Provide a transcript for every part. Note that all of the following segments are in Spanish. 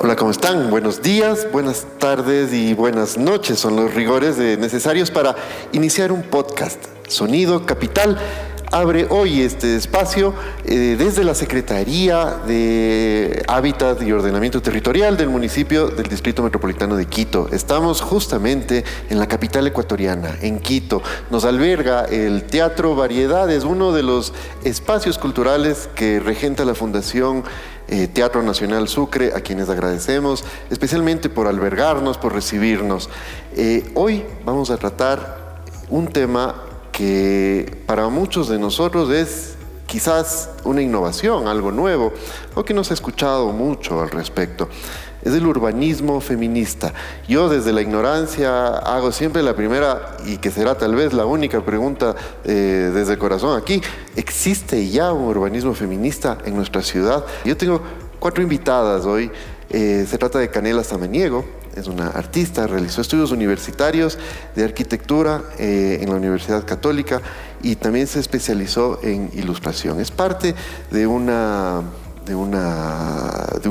Hola, ¿cómo están? Buenos días, buenas tardes y buenas noches. Son los rigores necesarios para iniciar un podcast. Sonido Capital abre hoy este espacio desde la Secretaría de Hábitat y Ordenamiento Territorial del municipio del Distrito Metropolitano de Quito. Estamos justamente en la capital ecuatoriana, en Quito. Nos alberga el Teatro Variedades, uno de los espacios culturales que regenta la Fundación Teatro Nacional Sucre, a quienes agradecemos especialmente por albergarnos, por recibirnos. Hoy vamos a tratar un tema que para muchos de nosotros es quizás una innovación, algo nuevo, o que no se ha escuchado mucho al respecto. Es el urbanismo feminista. Yo desde la ignorancia hago siempre la primera, y que será tal vez la única pregunta desde el corazón aquí: ¿existe ya un urbanismo feminista en nuestra ciudad? Yo tengo 4 invitadas hoy. Se trata de Canela Samaniego. Es una artista, realizó estudios universitarios de arquitectura en la Universidad Católica y también se especializó en ilustración. Es parte de un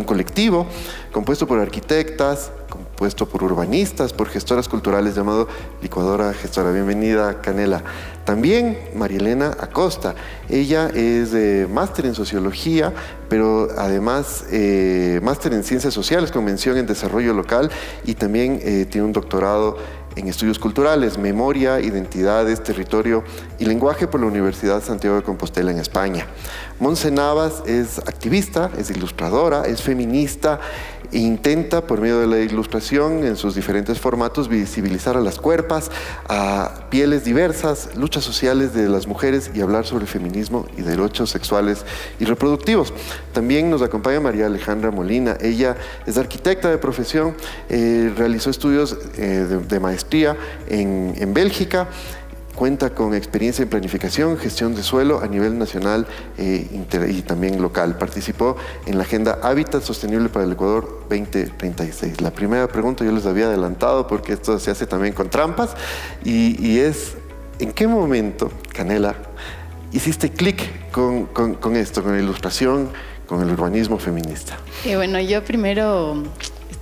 colectivo compuesto por arquitectas, compuesto por urbanistas, por gestoras culturales llamado Licuadora Gestora. Bienvenida, Canela. También María Elena Acosta. Ella es máster en sociología, pero además máster en ciencias sociales con mención en desarrollo local, y también tiene un doctorado en estudios culturales, memoria, identidades, territorio y lenguaje por la Universidad Santiago de Compostela en España. Monse Navas es activista, es ilustradora, es feminista e intenta por medio de la ilustración en sus diferentes formatos visibilizar a las cuerpas, a pieles diversas, luchas sociales de las mujeres y hablar sobre feminismo y derechos sexuales y reproductivos. También nos acompaña María Alejandra Molina. Ella es arquitecta de profesión, realizó estudios de maestría en Bélgica. Cuenta con experiencia en planificación, gestión de suelo a nivel nacional y también local. Participó en la Agenda Hábitat Sostenible para el Ecuador 2036. La primera pregunta yo les había adelantado porque esto se hace también con trampas y es: ¿en qué momento, Canela, hiciste clic con esto, con la ilustración, con el urbanismo feminista? Bueno, yo primero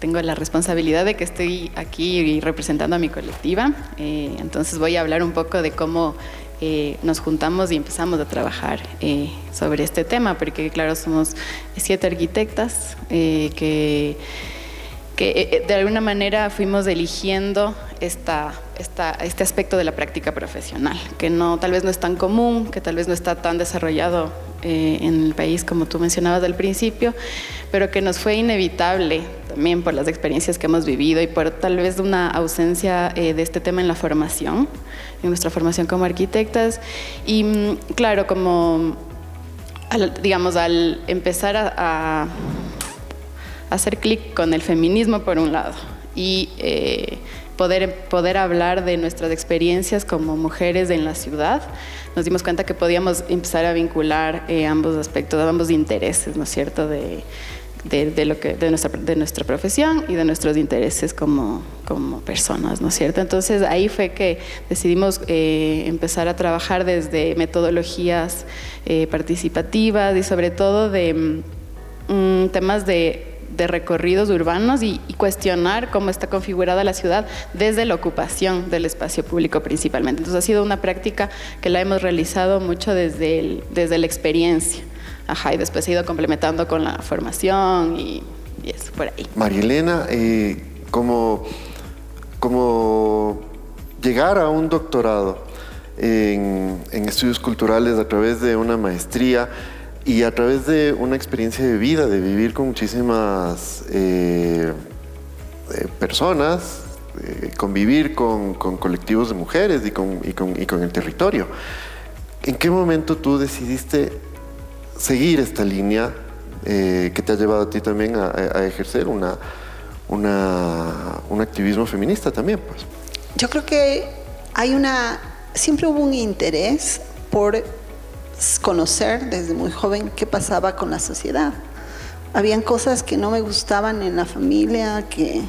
tengo la responsabilidad de que estoy aquí representando a mi colectiva, entonces voy a hablar un poco de cómo nos juntamos y empezamos a trabajar sobre este tema, porque claro, somos 7 arquitectas que de alguna manera fuimos eligiendo este aspecto de la práctica profesional, que tal vez no es tan común, que tal vez no está tan desarrollado en el país como tú mencionabas al principio, pero que nos fue inevitable también por las experiencias que hemos vivido y por tal vez una ausencia de este tema en la formación, en nuestra formación como arquitectas. Y claro, al empezar a hacer clic con el feminismo por un lado y poder hablar de nuestras experiencias como mujeres en la ciudad, nos dimos cuenta que podíamos empezar a vincular ambos aspectos, ambos intereses, ¿no es cierto?, de nuestra profesión y de nuestros intereses como personas, ¿no es cierto? Entonces ahí fue que decidimos empezar a trabajar desde metodologías participativas y sobre todo de temas de recorridos urbanos y cuestionar cómo está configurada la ciudad desde la ocupación del espacio público principalmente. Entonces ha sido una práctica que la hemos realizado mucho desde la experiencia. Y después se ha ido complementando con la formación y eso, por ahí. María Elena, ¿cómo llegar a un doctorado en estudios culturales a través de una maestría y a través de una experiencia de vida, de vivir con muchísimas personas, convivir con colectivos de mujeres y con el territorio? ¿En qué momento tú decidiste seguir esta línea que te ha llevado a ti también a ejercer un activismo feminista también, pues? Yo creo que siempre hubo un interés por conocer desde muy joven qué pasaba con la sociedad. Habían cosas que no me gustaban en la familia, que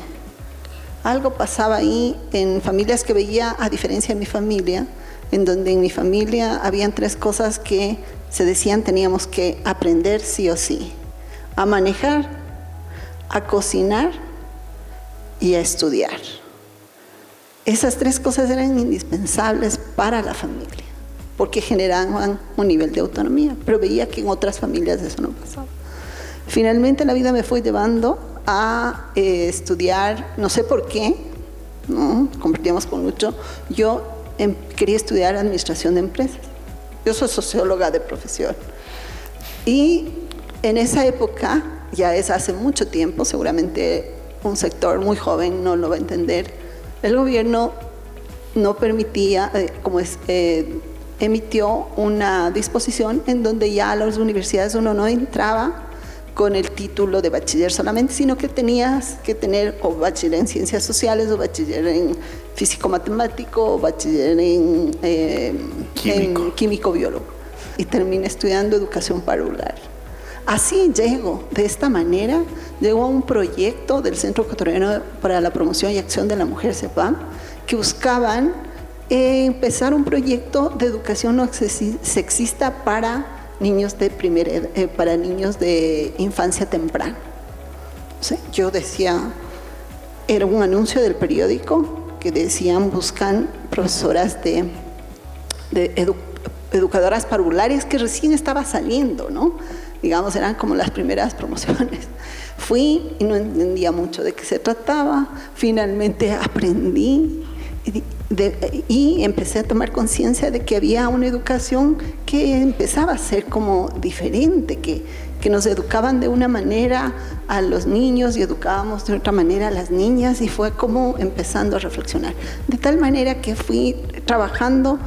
algo pasaba ahí en familias que veía, a diferencia de mi familia, en donde en mi familia habían 3 cosas que se decían teníamos que aprender sí o sí: a manejar, a cocinar y a estudiar. Esas 3 cosas eran indispensables para la familia, porque generaban un nivel de autonomía, pero veía que en otras familias eso no pasaba. Finalmente la vida me fue llevando a estudiar, no sé por qué, ¿no? Compartíamos con Lucho, yo quería estudiar administración de empresas. Yo soy socióloga de profesión. Y en esa época, ya es hace mucho tiempo, seguramente un sector muy joven no lo va a entender, el gobierno no permitía, emitió una disposición en donde ya a las universidades uno no entraba con el título de bachiller solamente, sino que tenías que tener o bachiller en ciencias sociales, o bachiller en físico-matemático, o bachiller en químico-biólogo. Y terminé estudiando educación parvularia. Así llego, de esta manera, llego a un proyecto del Centro Ecuatoriano para la Promoción y Acción de la Mujer, CEPAM, que buscaban empezar un proyecto de educación no sexista para niños para niños de infancia temprana. ¿Sí? Yo decía, era un anuncio del periódico que decían buscan profesoras educadoras parvularias, que recién estaba saliendo, ¿no? Digamos, eran como las primeras promociones. Fui y no entendía mucho de qué se trataba. Finalmente aprendí y empecé a tomar conciencia de que había una educación que empezaba a ser como diferente, que nos educaban de una manera a los niños y educábamos de otra manera a las niñas, y fue como empezando a reflexionar. De tal manera que fui trabajando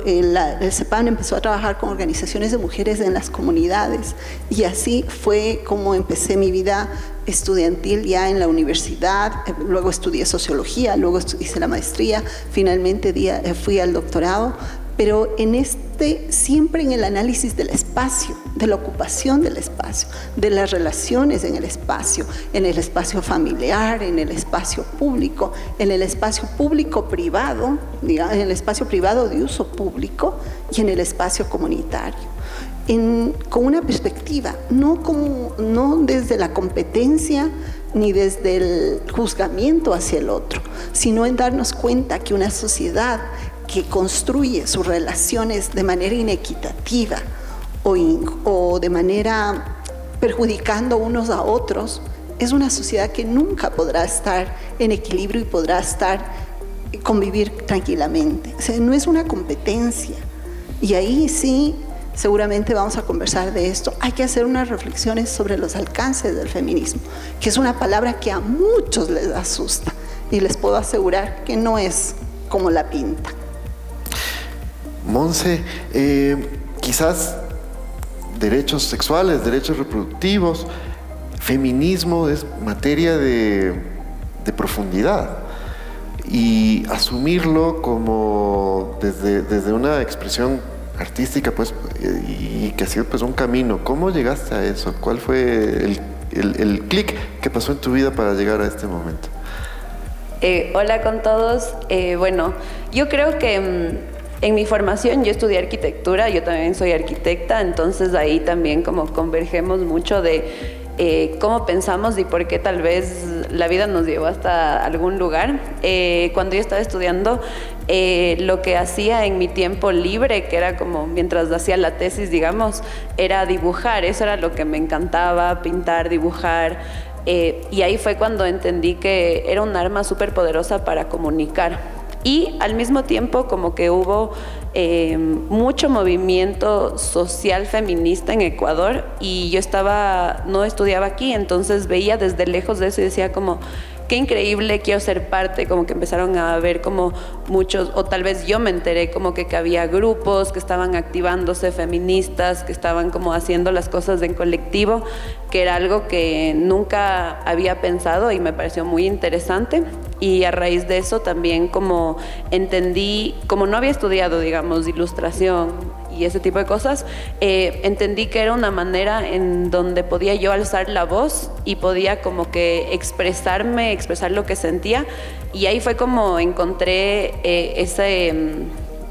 el CEPAM empezó a trabajar con organizaciones de mujeres en las comunidades, y así fue como empecé mi vida estudiantil ya en la universidad. Luego estudié sociología, luego hice la maestría, finalmente fui al doctorado, pero siempre en el análisis del espacio, de la ocupación del espacio, de las relaciones en el espacio familiar, en el espacio público, en el espacio público-privado, en el espacio privado de uso público y en el espacio comunitario. Con una perspectiva, no desde la competencia ni desde el juzgamiento hacia el otro, sino en darnos cuenta que una sociedad que construye sus relaciones de manera inequitativa o de manera perjudicando unos a otros, es una sociedad que nunca podrá estar en equilibrio y podrá convivir tranquilamente. O sea, no es una competencia. Y ahí sí, seguramente vamos a conversar de esto. Hay que hacer unas reflexiones sobre los alcances del feminismo, que es una palabra que a muchos les asusta, y les puedo asegurar que no es como la pinta. Monse, quizás derechos sexuales, derechos reproductivos, feminismo es materia de profundidad, y asumirlo como desde una expresión artística, pues, y que ha sido pues un camino. ¿Cómo llegaste a eso? ¿Cuál fue el clic que pasó en tu vida para llegar a este momento? Hola con todos. Bueno, yo creo que en mi formación yo estudié arquitectura, yo también soy arquitecta, entonces ahí también como convergemos mucho de cómo pensamos y por qué tal vez la vida nos llevó hasta algún lugar. Cuando yo estaba estudiando, lo que hacía en mi tiempo libre, que era como mientras hacía la tesis, digamos, era dibujar. Eso era lo que me encantaba, pintar, dibujar. Y ahí fue cuando entendí que era un arma súper poderosa para comunicar. Y al mismo tiempo como que hubo mucho movimiento social feminista en Ecuador, y yo no estudiaba aquí, entonces veía desde lejos de eso y decía como, qué increíble, quiero ser parte. Como que empezaron a ver como muchos, o tal vez yo me enteré como que había grupos que estaban activándose, feministas, que estaban como haciendo las cosas en colectivo, que era algo que nunca había pensado y me pareció muy interesante. Y a raíz de eso también como entendí, como no había estudiado, digamos, ilustración y ese tipo de cosas, entendí que era una manera en donde podía yo alzar la voz y podía como que expresar lo que sentía, y ahí fue como encontré ese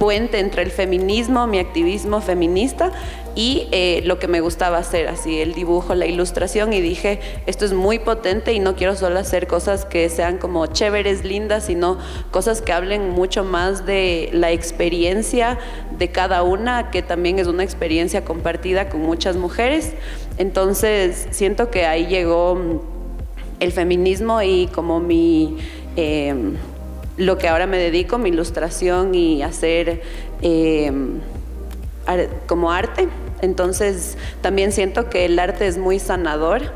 puente entre el feminismo, mi activismo feminista y lo que me gustaba hacer, así el dibujo, la ilustración, y dije, esto es muy potente y no quiero solo hacer cosas que sean como chéveres, lindas, sino cosas que hablen mucho más de la experiencia de cada una, que también es una experiencia compartida con muchas mujeres. Entonces siento que ahí llegó el feminismo y como lo que ahora me dedico, mi ilustración y hacer como arte. Entonces también siento que el arte es muy sanador.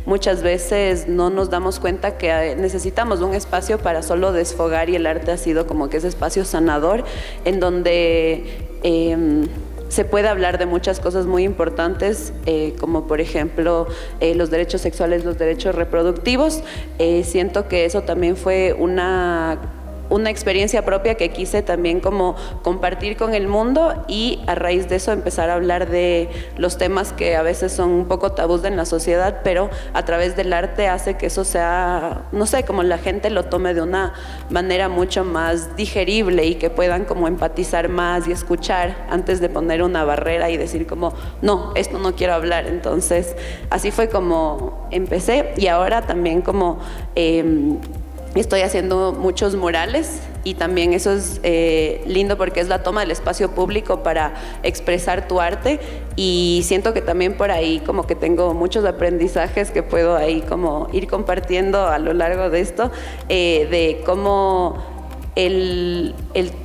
Muchas veces no nos damos cuenta que necesitamos un espacio para solo desfogar, y el arte ha sido como que ese espacio sanador en donde se puede hablar de muchas cosas muy importantes, como por ejemplo los derechos sexuales, los derechos reproductivos. Siento que eso también fue una experiencia propia que quise también como compartir con el mundo, y a raíz de eso empezar a hablar de los temas que a veces son un poco tabús en la sociedad, pero a través del arte hace que eso sea, no sé, como la gente lo tome de una manera mucho más digerible y que puedan como empatizar más y escuchar antes de poner una barrera y decir como, no, esto no quiero hablar. Entonces así fue como empecé, y ahora también como estoy haciendo muchos murales, y también eso es lindo porque es la toma del espacio público para expresar tu arte, y siento que también por ahí como que tengo muchos aprendizajes que puedo ahí como ir compartiendo a lo largo de esto, de cómo el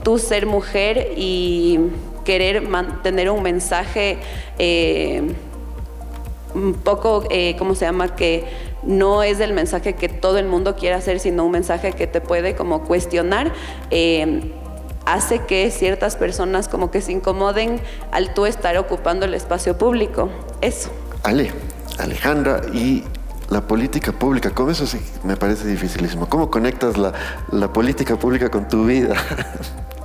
tú ser mujer y querer mantener un mensaje un poco, ¿cómo se llama?, que no es el mensaje que todo el mundo quiere hacer, sino un mensaje que te puede como cuestionar, hace que ciertas personas como que se incomoden al tú estar ocupando el espacio público. Eso. Alejandra, y la política pública, ¿cómo? Eso sí me parece dificilísimo. ¿Cómo conectas la política pública con tu vida?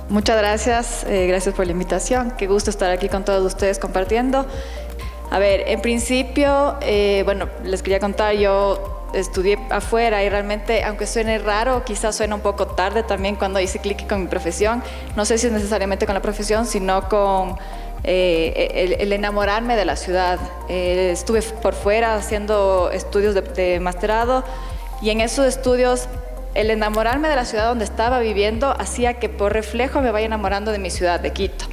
Muchas gracias, gracias por la invitación. Qué gusto estar aquí con todos ustedes compartiendo. A ver, en principio, bueno, les quería contar, yo estudié afuera y realmente, aunque suene raro, quizás suena un poco tarde también cuando hice clic con mi profesión. No sé si es necesariamente con la profesión, sino con el enamorarme de la ciudad. Estuve por fuera haciendo estudios de masterado, y en esos estudios el enamorarme de la ciudad donde estaba viviendo hacía que por reflejo me vaya enamorando de mi ciudad, de Quito.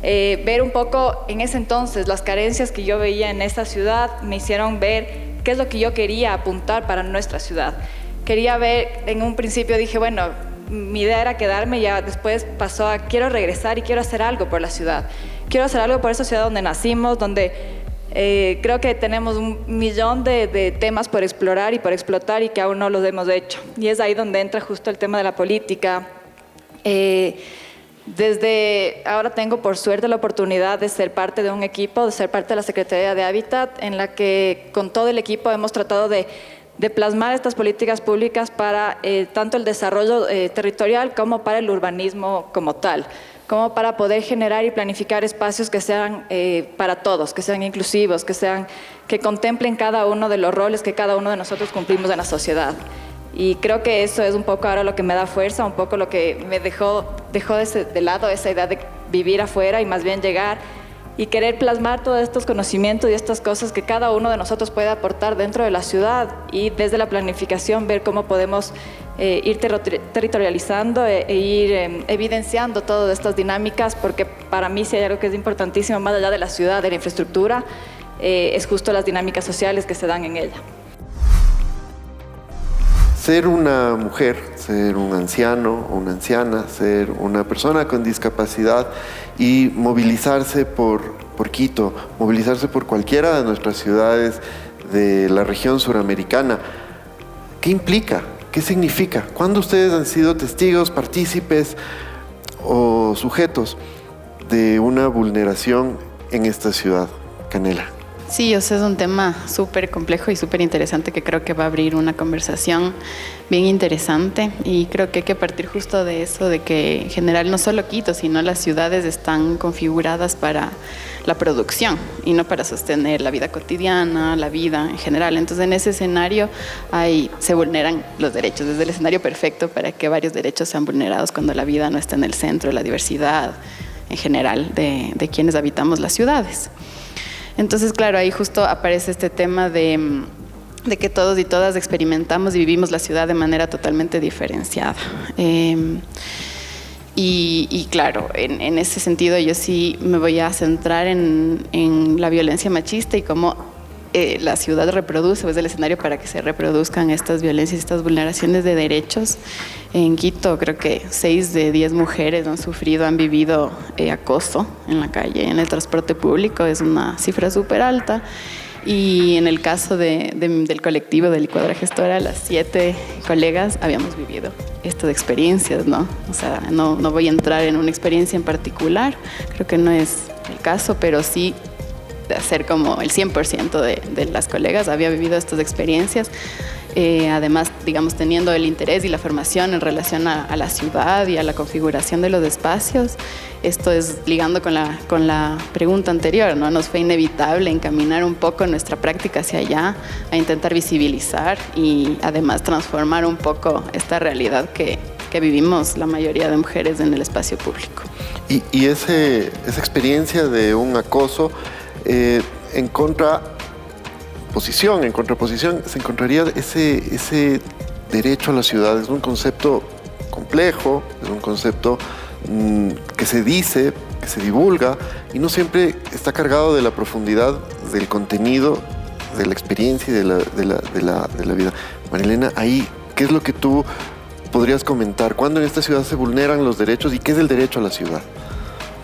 Ver un poco en ese entonces las carencias que yo veía en esta ciudad me hicieron ver qué es lo que yo quería apuntar para nuestra ciudad. Quería ver, en un principio dije, bueno, mi idea era quedarme, ya después pasó a quiero regresar y quiero hacer algo por la ciudad. Quiero hacer algo por esa ciudad donde nacimos, donde creo que tenemos 1 millón de temas por explorar y por explotar y que aún no los hemos hecho. Y es ahí donde entra justo el tema de la política. Desde ahora tengo por suerte la oportunidad de ser parte de un equipo, de ser parte de la Secretaría de Hábitat, en la que con todo el equipo hemos tratado de plasmar estas políticas públicas para tanto el desarrollo territorial como para el urbanismo como tal, como para poder generar y planificar espacios que sean para todos, que sean inclusivos, que contemplen cada uno de los roles que cada uno de nosotros cumplimos en la sociedad. Y creo que eso es un poco ahora lo que me da fuerza, un poco lo que me dejó de lado esa idea de vivir afuera y más bien llegar y querer plasmar todos estos conocimientos y estas cosas que cada uno de nosotros puede aportar dentro de la ciudad, y desde la planificación ver cómo podemos ir territorializando e ir evidenciando todas estas dinámicas, porque para mí si hay algo que es importantísimo más allá de la ciudad, de la infraestructura, es justo las dinámicas sociales que se dan en ella. Ser una mujer, ser un anciano o una anciana, ser una persona con discapacidad y movilizarse por Quito, movilizarse por cualquiera de nuestras ciudades de la región suramericana, ¿qué implica? ¿Qué significa? ¿Cuándo ustedes han sido testigos, partícipes o sujetos de una vulneración en esta ciudad, Canela? Sí, o sea, es un tema súper complejo y súper interesante que creo que va a abrir una conversación bien interesante, y creo que hay que partir justo de eso, de que en general no solo Quito, sino las ciudades están configuradas para la producción y no para sostener la vida cotidiana, la vida en general. Entonces, en ese escenario se vulneran los derechos. Es el escenario perfecto para que varios derechos sean vulnerados cuando la vida no está en el centro, la diversidad en general de quienes habitamos las ciudades. Entonces, claro, ahí justo aparece este tema de que todos y todas experimentamos y vivimos la ciudad de manera totalmente diferenciada. Y claro, en ese sentido yo sí me voy a centrar en la violencia machista y cómo la ciudad reproduce, es el escenario para que se reproduzcan estas violencias, estas vulneraciones de derechos. En Quito creo que 6 de 10 mujeres han vivido acoso en la calle, en el transporte público, es una cifra súper alta. Y en el caso del colectivo de Licuadora Gestora, las 7 colegas habíamos vivido estas experiencias, ¿no? O sea, no voy a entrar en una experiencia en particular, creo que no es el caso, pero sí de hacer como el 100% de las colegas había vivido estas experiencias. Además, digamos, teniendo el interés y la formación en relación a la ciudad y a la configuración de los espacios. Esto es ligando con la pregunta anterior, ¿no? Nos fue inevitable encaminar un poco nuestra práctica hacia allá, a intentar visibilizar y además transformar un poco esta realidad que vivimos la mayoría de mujeres en el espacio público. Y esa experiencia de un acoso, en contraposición, se encontraría ese derecho a la ciudad. Es un concepto complejo, es un concepto que se dice, que se divulga, y no siempre está cargado de la profundidad del contenido, de la experiencia y de la vida. Marielena, ahí, ¿qué es lo que tú podrías comentar? ¿Cuándo en esta ciudad se vulneran los derechos y qué es el derecho a la ciudad?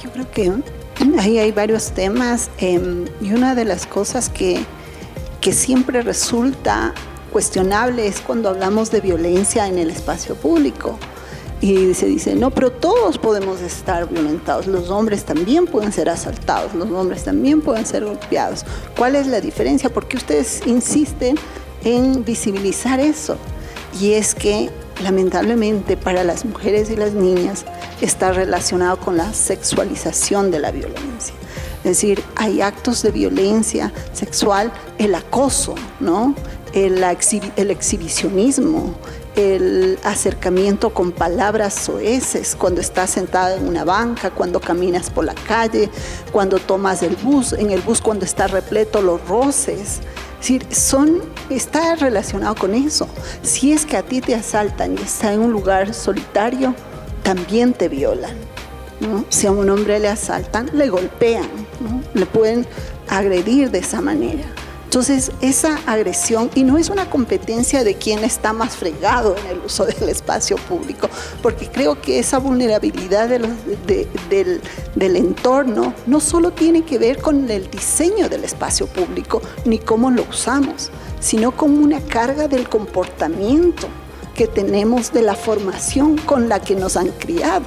Yo creo que ahí hay varios temas, y una de las cosas que siempre resulta cuestionable es cuando hablamos de violencia en el espacio público. Y se dice, no, pero todos podemos estar violentados. Los hombres también pueden ser asaltados, los hombres también pueden ser golpeados. ¿Cuál es la diferencia? ¿Por qué ustedes insisten en visibilizar eso? Y es que, lamentablemente, para las mujeres y las niñas está relacionado con la sexualización de la violencia. Es decir, hay actos de violencia sexual, el acoso, ¿no? El exhibicionismo, el acercamiento con palabras soeces cuando estás sentada en una banca, cuando caminas por la calle, cuando tomas el bus, en el bus cuando está repleto, los roces. Es decir, está relacionado con eso. Si es que a ti te asaltan y estás en un lugar solitario, también te violan, ¿no? Si a un hombre le asaltan, le golpean, ¿no? Le pueden agredir de esa manera. Entonces, esa agresión, y no es una competencia de quién está más fregado en el uso del espacio público, porque creo que esa vulnerabilidad del entorno no solo tiene que ver con el diseño del espacio público, ni cómo lo usamos, sino con una carga del comportamiento que tenemos de la formación con la que nos han criado,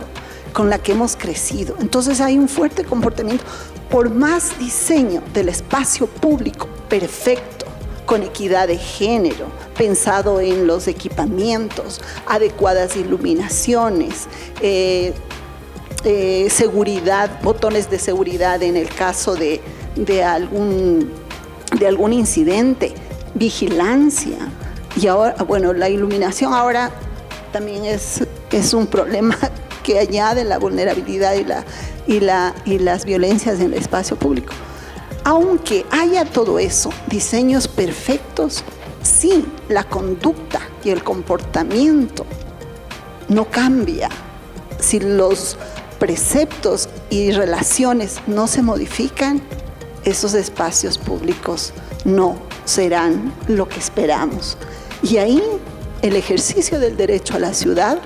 con la que hemos crecido. Entonces hay un fuerte comportamiento. Por más diseño del espacio público perfecto, con equidad de género, pensado en los equipamientos, adecuadas iluminaciones, seguridad, botones de seguridad en el caso de algún incidente, vigilancia. Y ahora, bueno, la iluminación ahora también es un problema que añade la vulnerabilidad y las violencias en el espacio público. Aunque haya todo eso, diseños perfectos, sí, la conducta y el comportamiento no cambia. Si los preceptos y relaciones no se modifican, esos espacios públicos no serán lo que esperamos. Y ahí el ejercicio del derecho a la ciudad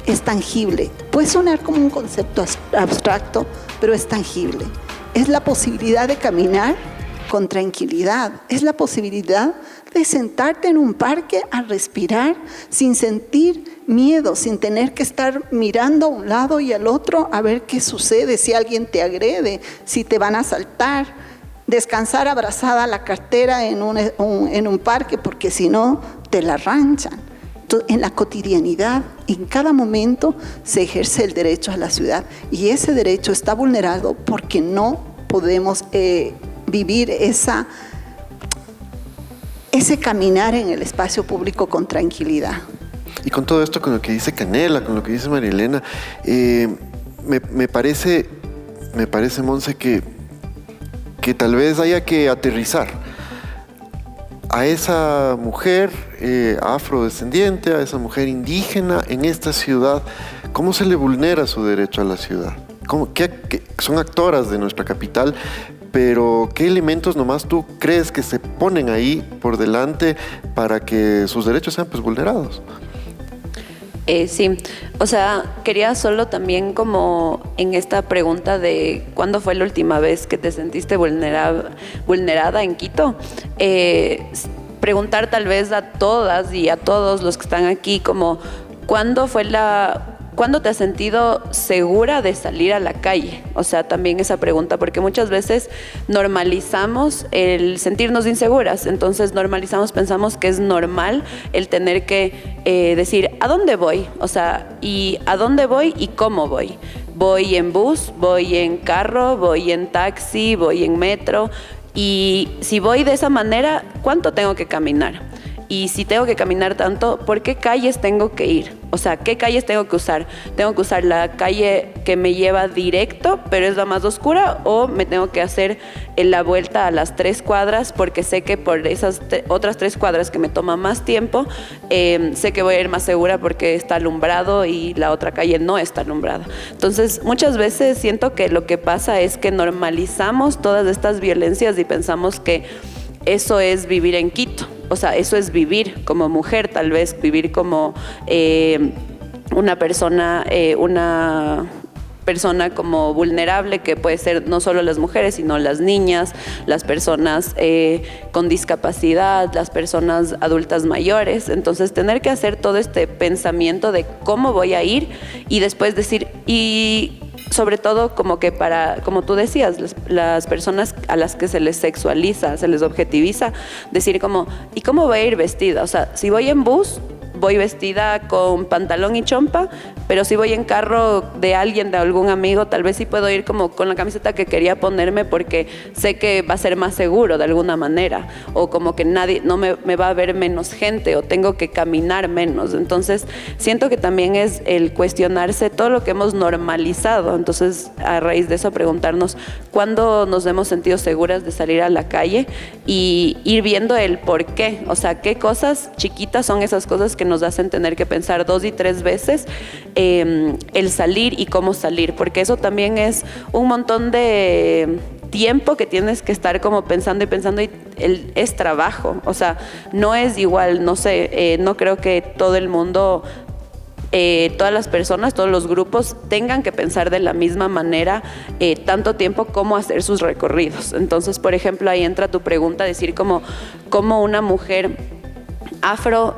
es tangible. Puede sonar como un concepto abstracto, pero es tangible. Es la posibilidad de caminar con tranquilidad. Es la posibilidad de sentarte en un parque a respirar sin sentir miedo, sin tener que estar mirando a un lado y al otro a ver qué sucede, si alguien te agrede, si te van a asaltar. descansar abrazada a la cartera en un parque, porque si no te la ranchan. Entonces, en la cotidianidad, en cada momento se ejerce el derecho a la ciudad, y ese derecho está vulnerado porque no podemos vivir ese caminar en el espacio público con tranquilidad. Y con todo esto, con lo que dice Canela, con lo que dice María Elena, me parece, Monse, que tal vez haya que aterrizar a esa mujer afrodescendiente, a esa mujer indígena en esta ciudad. ¿Cómo se le vulnera su derecho a la ciudad? Son actoras de nuestra capital, pero ¿qué elementos nomás tú crees que se ponen ahí por delante para que sus derechos sean pues vulnerados? Sí, o sea, quería solo también como en esta pregunta de ¿cuándo fue la última vez que te sentiste vulnerada en Quito? Preguntar tal vez a todas y a todos los que están aquí como ¿cuándo te has sentido segura de salir a la calle? O sea, también esa pregunta, porque muchas veces normalizamos el sentirnos inseguras, entonces pensamos que es normal el tener que decir, ¿a dónde voy? O sea, ¿y a dónde voy y cómo voy? ¿Voy en bus? ¿Voy en carro? ¿Voy en taxi? ¿Voy en metro? Y si voy de esa manera, ¿cuánto tengo que caminar? Y si tengo que caminar tanto, ¿por qué calles tengo que ir? O sea, ¿qué calles tengo que usar? ¿Tengo que usar la calle que me lleva directo, pero es la más oscura? ¿O me tengo que hacer la vuelta a las 3 cuadras porque sé que por esas otras 3 cuadras que me toma más tiempo, sé que voy a ir más segura porque está alumbrado y la otra calle no está alumbrada? Entonces, muchas veces siento que lo que pasa es que normalizamos todas estas violencias y pensamos que eso es vivir en Quito. O sea, eso es vivir como mujer, tal vez vivir como una persona como vulnerable, que puede ser no solo las mujeres, sino las niñas, las personas con discapacidad, las personas adultas mayores. Entonces, tener que hacer todo este pensamiento de cómo voy a ir y después decir, y sobre todo como que como tú decías, las personas a las que se les sexualiza, se les objetiviza, decir como, ¿y cómo voy a ir vestida? O sea, si voy en bus, voy vestida con pantalón y chompa, pero si voy en carro de alguien, de algún amigo, tal vez sí puedo ir como con la camiseta que quería ponerme porque sé que va a ser más seguro de alguna manera, o como que no me va a ver menos gente, o tengo que caminar menos. Entonces, siento que también es el cuestionarse todo lo que hemos normalizado. Entonces, a raíz de eso, preguntarnos cuándo nos hemos sentido seguras de salir a la calle y ir viendo el por qué. O sea, qué cosas chiquitas son esas cosas que nos hacen tener que pensar 2 y 3 veces el salir y cómo salir, porque eso también es un montón de tiempo que tienes que estar como pensando y es trabajo. O sea, no es igual, no sé, no creo que todo el mundo, todas las personas, todos los grupos tengan que pensar de la misma manera tanto tiempo como hacer sus recorridos. Entonces, por ejemplo, ahí entra tu pregunta, decir como una mujer afro,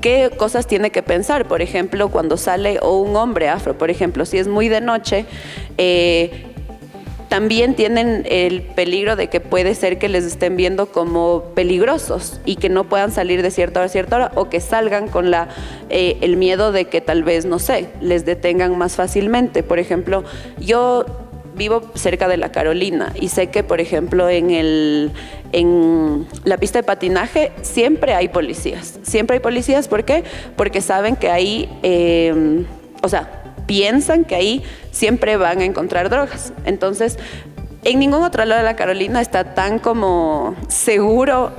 ¿qué cosas tiene que pensar? Por ejemplo, cuando sale, o un hombre afro, por ejemplo, si es muy de noche, también tienen el peligro de que puede ser que les estén viendo como peligrosos y que no puedan salir de cierta hora a cierta hora, o que salgan con el miedo de que tal vez, no sé, les detengan más fácilmente. Por ejemplo, yo vivo cerca de la Carolina y sé que, por ejemplo, en la pista de patinaje siempre hay policías. Siempre hay policías, ¿por qué? Porque saben que ahí, piensan que ahí siempre van a encontrar drogas. Entonces, en ningún otro lado de la Carolina está tan como seguro,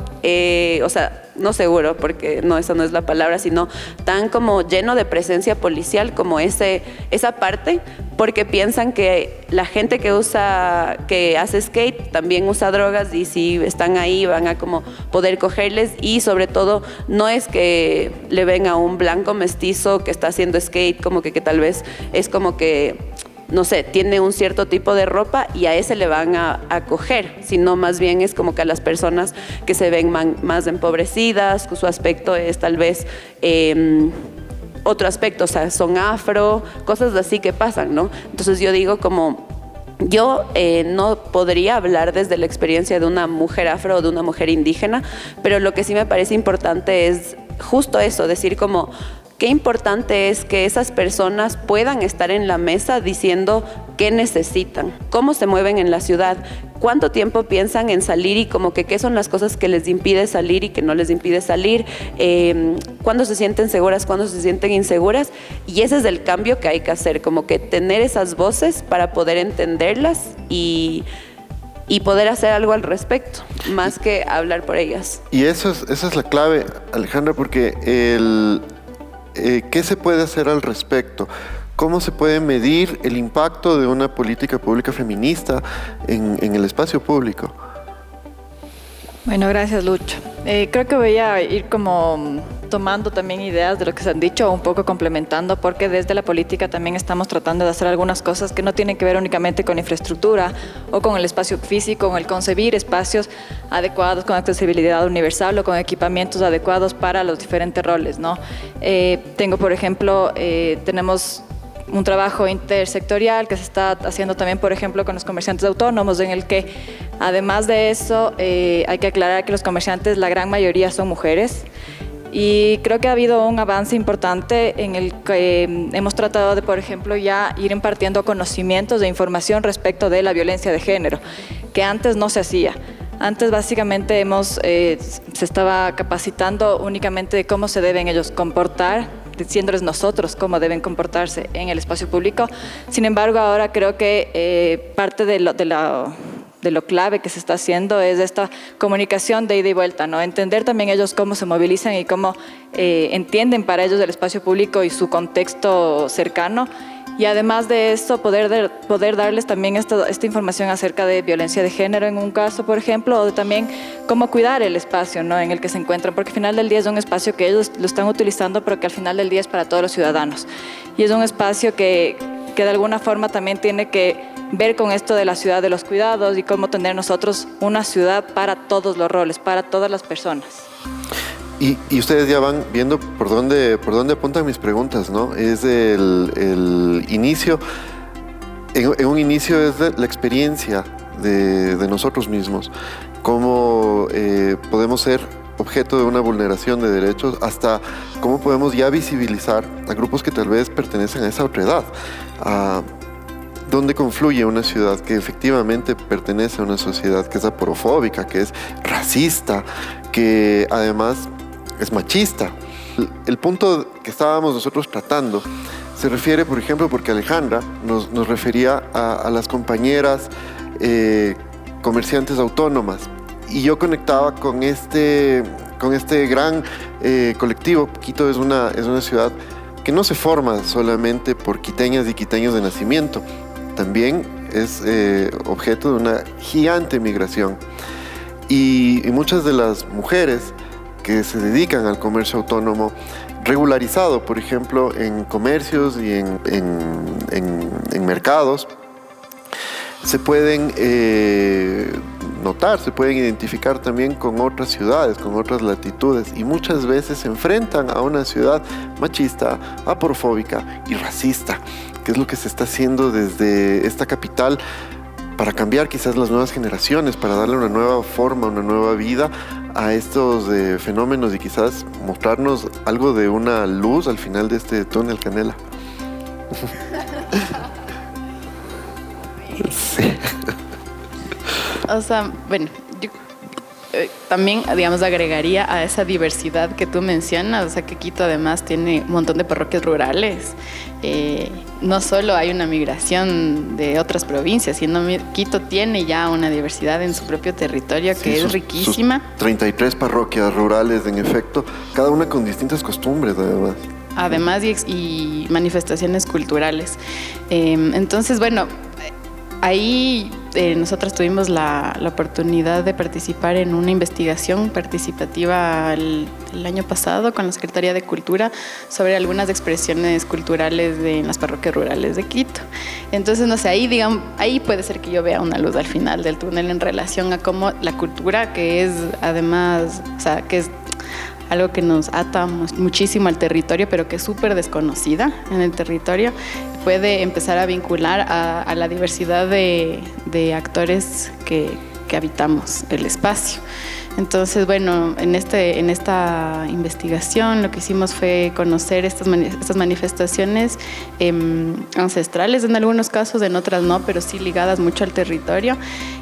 no seguro, porque no, esa no es la palabra, sino tan como lleno de presencia policial como esa parte, porque piensan que la gente que hace skate también usa drogas, y si están ahí van a como poder cogerles. Y sobre todo, no es que le ven a un blanco mestizo que está haciendo skate como que tal vez es como que, no sé, tiene un cierto tipo de ropa y a ese le van a coger, sino más bien es como que a las personas que se ven más empobrecidas, su aspecto es tal vez otro aspecto, o sea, son afro, cosas así que pasan, ¿no? Entonces yo digo como Yo no podría hablar desde la experiencia de una mujer afro o de una mujer indígena, pero lo que sí me parece importante es justo eso, decir como qué importante es que esas personas puedan estar en la mesa diciendo qué necesitan, cómo se mueven en la ciudad, cuánto tiempo piensan en salir y como que qué son las cosas que les impide salir y que no les impide salir, cuándo se sienten seguras, cuándo se sienten inseguras. Y ese es el cambio que hay que hacer, como que tener esas voces para poder entenderlas y poder hacer algo al respecto, más que hablar por ellas. Y esa es la clave, Alejandra, porque ¿qué se puede hacer al respecto? ¿Cómo se puede medir el impacto de una política pública feminista en el espacio público? Bueno, gracias, Lucho. Creo que voy a ir como tomando también ideas de lo que se han dicho, un poco complementando, porque desde la política también estamos tratando de hacer algunas cosas que no tienen que ver únicamente con infraestructura o con el espacio físico, con el concebir espacios adecuados, con accesibilidad universal o con equipamientos adecuados para los diferentes roles, ¿no? Tengo, por ejemplo, tenemos un trabajo intersectorial que se está haciendo también, por ejemplo, con los comerciantes autónomos, en el que, además de eso, hay que aclarar que los comerciantes, la gran mayoría son mujeres. Y creo que ha habido un avance importante en el que hemos tratado de, por ejemplo, ya ir impartiendo conocimientos de información respecto de la violencia de género, que antes no se hacía. Antes básicamente se estaba capacitando únicamente de cómo se deben ellos comportar, diciéndoles nosotros cómo deben comportarse en el espacio público. Sin embargo, ahora creo que parte de lo clave que se está haciendo es esta comunicación de ida y vuelta, ¿no? Entender también ellos cómo se movilizan y cómo entienden para ellos el espacio público y su contexto cercano. Y además de eso, poder darles también esta información acerca de violencia de género en un caso, por ejemplo, o de también cómo cuidar el espacio, ¿no?, en el que se encuentran, porque al final del día es un espacio que ellos lo están utilizando, pero que al final del día es para todos los ciudadanos. Y es un espacio que de alguna forma también tiene que ver con esto de la ciudad de los cuidados y cómo tener nosotros una ciudad para todos los roles, para todas las personas. Y ustedes ya van viendo por dónde apuntan mis preguntas, ¿no? Es el inicio, en un inicio es la experiencia de nosotros mismos, cómo podemos ser objeto de una vulneración de derechos, hasta cómo podemos ya visibilizar a grupos que tal vez pertenecen a esa otra edad, a dónde confluye una ciudad que efectivamente pertenece a una sociedad que es aporofóbica, que es racista, que además es machista. El punto que estábamos nosotros tratando se refiere, por ejemplo, porque Alejandra nos refería a las compañeras comerciantes autónomas, y yo conectaba con este gran colectivo. Quito es una ciudad que no se forma solamente por quiteñas y quiteños de nacimiento, también es objeto de una gigante migración, y muchas de las mujeres que se dedican al comercio autónomo regularizado, por ejemplo, en comercios y en mercados, se pueden notar, se pueden identificar también con otras ciudades, con otras latitudes, y muchas veces se enfrentan a una ciudad machista, aporofóbica y racista, que es lo que se está haciendo desde esta capital para cambiar quizás las nuevas generaciones, para darle una nueva forma, una nueva vida a estos fenómenos y quizás mostrarnos algo de una luz al final de este túnel, Canela. Sí. O sea, bueno, yo también, digamos, agregaría a esa diversidad que tú mencionas, o sea, que Quito además tiene un montón de parroquias rurales. No solo hay una migración de otras provincias, sino Quito tiene ya una diversidad en su propio territorio que es riquísima. Sus 33 parroquias rurales, en efecto, cada una con distintas costumbres, además. Además, y manifestaciones culturales. Entonces, bueno, ahí nosotros tuvimos la oportunidad de participar en una investigación participativa el año pasado con la Secretaría de Cultura sobre algunas expresiones culturales en las parroquias rurales de Quito. Entonces, no sé, ahí puede ser que yo vea una luz al final del túnel en relación a cómo la cultura, que es además, o sea, que es algo que nos ata muchísimo al territorio, pero que es súper desconocida en el territorio, puede empezar a vincular a la diversidad de actores que habitamos el espacio. Entonces, bueno, en esta investigación lo que hicimos fue conocer estas manifestaciones ancestrales en algunos casos, en otras no, pero sí ligadas mucho al territorio.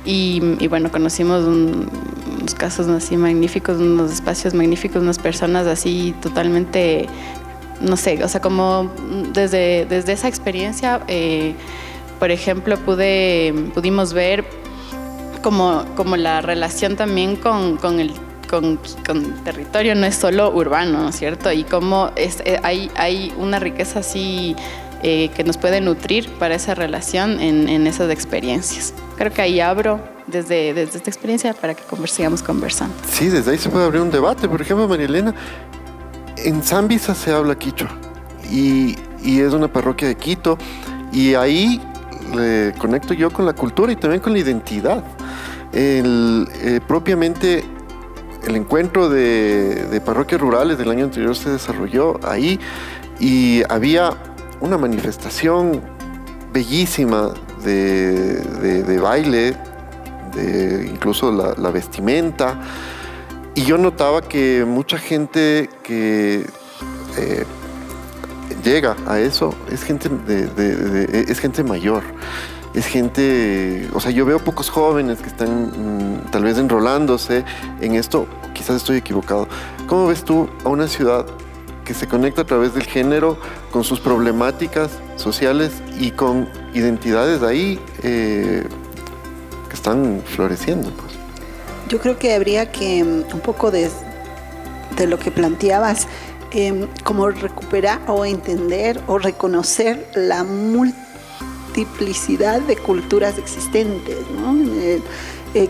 Y bueno, conocimos unos casos así magníficos, unos espacios magníficos, unas personas así totalmente, no sé, o sea, como desde esa experiencia, por ejemplo, pudimos ver como la relación también con territorio no es solo urbano, ¿no es cierto? Y cómo hay una riqueza así que nos puede nutrir para esa relación en esas experiencias. Creo que ahí abro desde esta experiencia para que sigamos conversando. Sí, desde ahí se puede abrir un debate. Por ejemplo, María Elena, en Zambisa se habla quichua y es una parroquia de Quito, y ahí conecto yo con la cultura y también con la identidad. Propiamente el encuentro de parroquias rurales del año anterior se desarrolló ahí, y había una manifestación bellísima de baile, incluso la vestimenta, y yo notaba que mucha gente que llega a eso es gente es gente mayor. Es gente, o sea, yo veo pocos jóvenes que están tal vez enrolándose en esto, quizás estoy equivocado. ¿Cómo ves tú a una ciudad que se conecta a través del género con sus problemáticas sociales y con identidades ahí que están floreciendo, pues? Yo creo que habría que un poco de lo que planteabas, como recuperar o entender o reconocer la multiplicidad de culturas existentes, ¿no?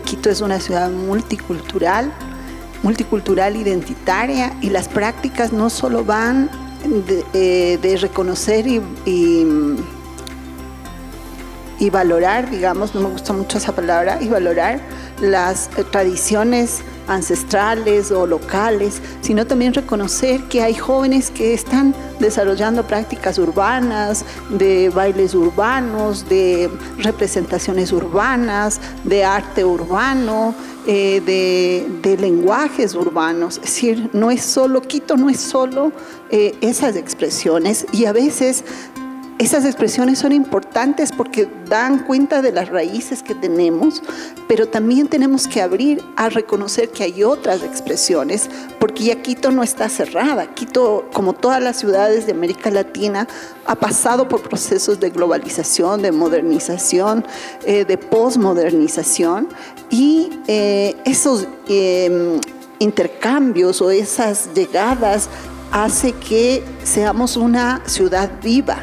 Quito es una ciudad multicultural identitaria, y las prácticas no solo van de reconocer y valorar, digamos, no me gusta mucho esa palabra, y valorar las tradiciones ancestrales o locales, sino también reconocer que hay jóvenes que están desarrollando prácticas urbanas, de bailes urbanos, de representaciones urbanas, de arte urbano, de lenguajes urbanos. Es decir, no es solo Quito, no es solo esas expresiones, y a veces esas expresiones son importantes porque dan cuenta de las raíces que tenemos, pero también tenemos que abrir a reconocer que hay otras expresiones, porque ya Quito no está cerrada. Quito, como todas las ciudades de América Latina, ha pasado por procesos de globalización, de modernización, de posmodernización, y esos intercambios o esas llegadas hace que seamos una ciudad viva,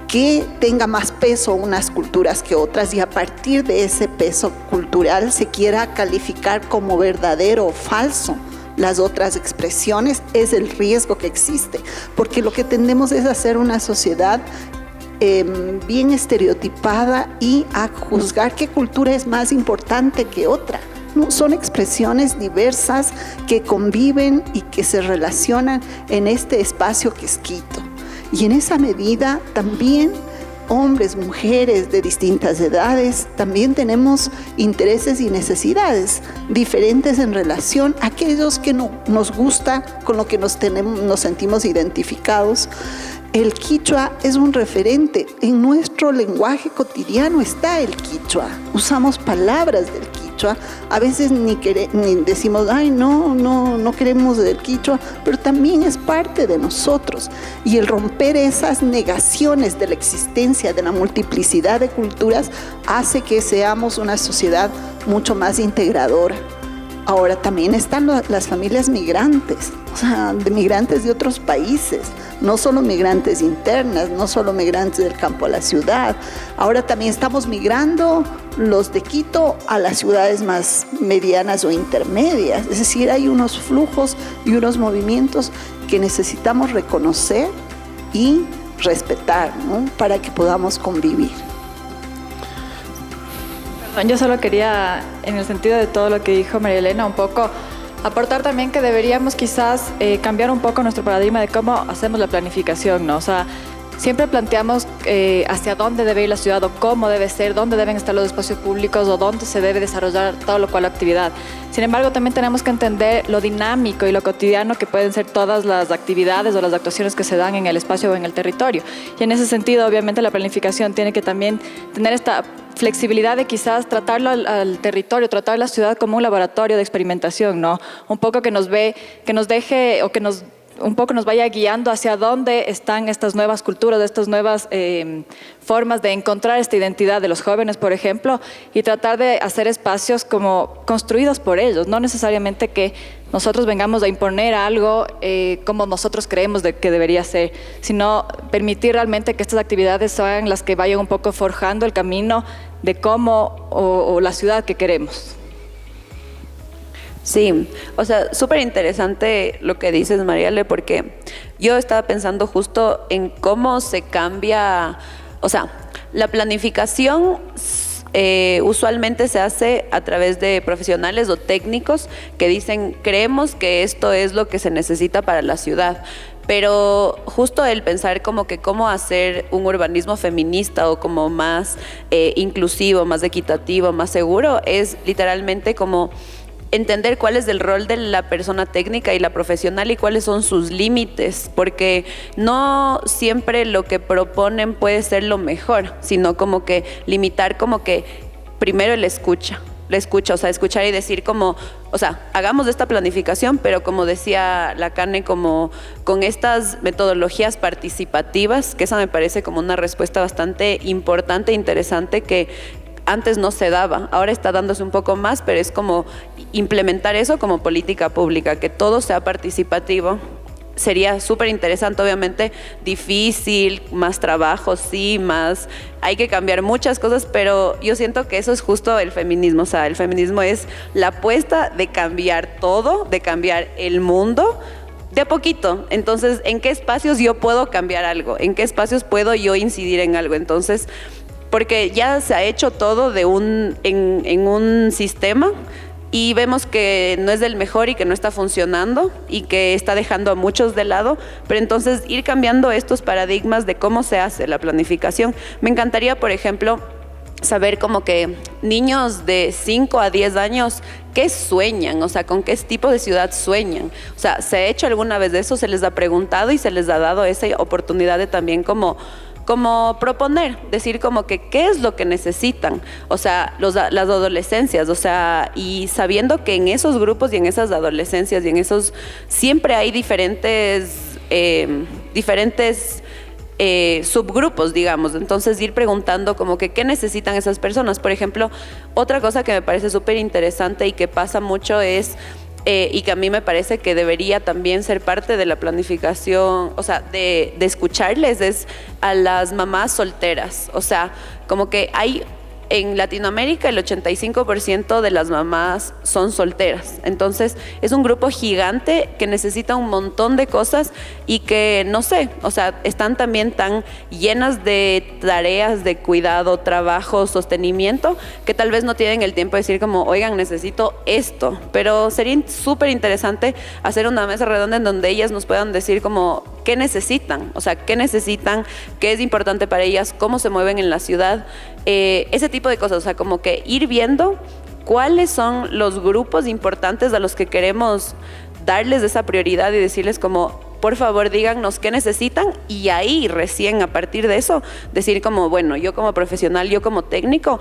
que tenga más peso unas culturas que otras, y a partir de ese peso cultural se quiera calificar como verdadero o falso las otras expresiones. Es el riesgo que existe, porque lo que tendemos es hacer una sociedad bien estereotipada y a juzgar qué cultura es más importante que otra. No, son expresiones diversas que conviven y que se relacionan en este espacio que es Quito. Y en esa medida también hombres, mujeres de distintas edades, también tenemos intereses y necesidades diferentes en relación a aquellos que no nos gusta, con lo que nos sentimos identificados. El quichua es un referente. En nuestro lenguaje cotidiano está el quichua. Usamos palabras del quichua. A veces ni decimos, ay, no queremos del quichua, pero también es parte de nosotros. Y el romper esas negaciones de la existencia de la multiplicidad de culturas hace que seamos una sociedad mucho más integradora. Ahora también están las familias migrantes, o sea, de migrantes de otros países, no solo migrantes internas, no solo migrantes del campo a la ciudad. Ahora también estamos migrando los de Quito a las ciudades más medianas o intermedias. Es decir, hay unos flujos y unos movimientos que necesitamos reconocer y respetar, ¿no?, para que podamos convivir. Yo solo quería, en el sentido de todo lo que dijo María Elena, un poco aportar también que deberíamos quizás cambiar un poco nuestro paradigma de cómo hacemos la planificación, ¿no? O sea, siempre planteamos hacia dónde debe ir la ciudad o cómo debe ser, dónde deben estar los espacios públicos o dónde se debe desarrollar todo lo cual la actividad. Sin embargo, también tenemos que entender lo dinámico y lo cotidiano que pueden ser todas las actividades o las actuaciones que se dan en el espacio o en el territorio. Y en ese sentido, obviamente, la planificación tiene que también tener esta flexibilidad de quizás tratarlo al territorio, tratar la ciudad como un laboratorio de experimentación, ¿no? Un poco que nos deje o que un poco nos vaya guiando hacia dónde están estas nuevas culturas, estas nuevas formas de encontrar esta identidad de los jóvenes, por ejemplo, y tratar de hacer espacios como construidos por ellos, no necesariamente que nosotros vengamos a imponer algo como nosotros creemos que debería ser, sino permitir realmente que estas actividades sean las que vayan un poco forjando el camino de cómo o la ciudad que queremos. Sí, o sea, súper interesante lo que dices, Mariale, porque yo estaba pensando justo en cómo se cambia, o sea, la planificación usualmente se hace a través de profesionales o técnicos que dicen, creemos que esto es lo que se necesita para la ciudad. Pero justo el pensar como que cómo hacer un urbanismo feminista o como más inclusivo, más equitativo, más seguro, es literalmente como entender cuál es el rol de la persona técnica y la profesional y cuáles son sus límites, porque no siempre lo que proponen puede ser lo mejor, sino como que limitar como que primero la escucha, o sea, escuchar y decir como, o sea, hagamos esta planificación, pero como decía la Cane, como con estas metodologías participativas, que esa me parece como una respuesta bastante importante e interesante que antes no se daba, ahora está dándose un poco más, pero es como implementar eso como política pública, que todo sea participativo. Sería súper interesante, obviamente difícil, más trabajo, sí, más, hay que cambiar muchas cosas, pero yo siento que eso es justo el feminismo, o sea, el feminismo es la apuesta de cambiar todo, de cambiar el mundo, de a poquito. Entonces, ¿en qué espacios yo puedo cambiar algo? ¿En qué espacios puedo yo incidir en algo? Entonces, porque ya se ha hecho todo en un sistema y vemos que no es del mejor y que no está funcionando y que está dejando a muchos de lado, pero entonces ir cambiando estos paradigmas de cómo se hace la planificación. Me encantaría, por ejemplo, saber como que niños de 5 a 10 años, ¿qué sueñan? O sea, ¿con qué tipo de ciudad sueñan? O sea, ¿se ha hecho alguna vez de eso? ¿Se les ha preguntado y se les ha dado esa oportunidad de también como proponer, decir como que qué es lo que necesitan, o sea, las adolescencias, o sea, y sabiendo que en esos grupos y en esas adolescencias y en esos siempre hay diferentes subgrupos, digamos, entonces ir preguntando como que qué necesitan esas personas. Por ejemplo, otra cosa que me parece súper interesante y que pasa mucho es y que a mí me parece que debería también ser parte de la planificación, o sea, de escucharles, es a las mamás solteras. O sea, como que hay en Latinoamérica el 85% de las mamás son solteras. Entonces es un grupo gigante que necesita un montón de cosas y que, no sé, o sea, están también tan llenas de tareas de cuidado, trabajo, sostenimiento, que tal vez no tienen el tiempo de decir como, oigan, necesito esto. Pero sería súper interesante hacer una mesa redonda en donde ellas nos puedan decir como qué necesitan, o sea, qué necesitan, qué es importante para ellas, cómo se mueven en la ciudad, ese tipo de cosas, o sea, como que ir viendo cuáles son los grupos importantes a los que queremos darles esa prioridad y decirles como, por favor, díganos qué necesitan, y ahí recién a partir de eso decir como, bueno, yo como profesional, yo como técnico,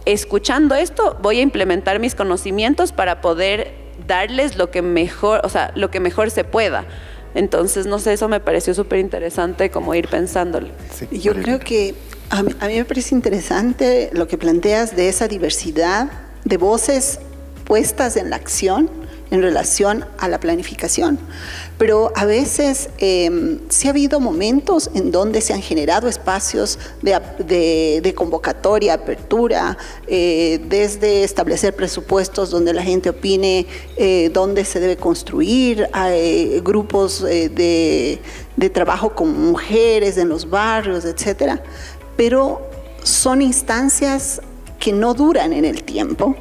escuchando esto voy a implementar mis conocimientos para poder darles lo que mejor, o sea, lo que mejor se pueda. Entonces, no sé, eso me pareció súper interesante como ir pensándolo. Sí, yo creo que a mí me parece interesante lo que planteas de esa diversidad de voces puestas en la acción en relación a la planificación. Pero a veces sí ha habido momentos en donde se han generado espacios de convocatoria, apertura, desde establecer presupuestos donde la gente opine dónde se debe construir, grupos de trabajo con mujeres en los barrios, etcétera. Pero son instancias que no duran en el tiempo